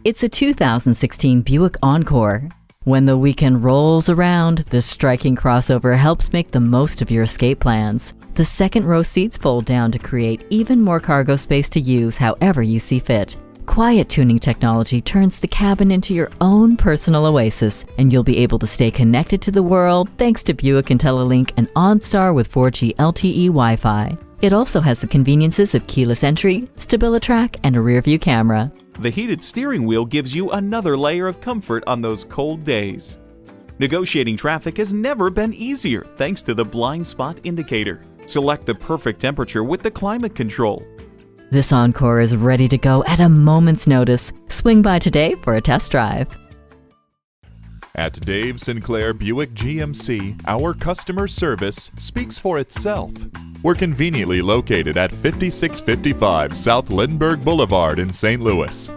It's a 2016 Buick Encore. When the weekend rolls around, this striking crossover helps make the most of your escape plans. The second row seats fold down to create even more cargo space to use however you see fit. Quiet tuning technology turns the cabin into your own personal oasis, and you'll be able to stay connected to the world thanks to Buick IntelliLink and OnStar with 4G LTE Wi-Fi. It also has the conveniences of keyless entry, StabiliTrak, and a rear-view camera. The heated steering wheel gives you another layer of comfort on those cold days. Negotiating traffic has never been easier thanks to the blind spot indicator. Select the perfect temperature with the climate control. This Encore is ready to go at a moment's notice. Swing by today for a test drive. At Dave Sinclair Buick GMC, our customer service speaks for itself. We're conveniently located at 5655 South Lindbergh Boulevard in St. Louis.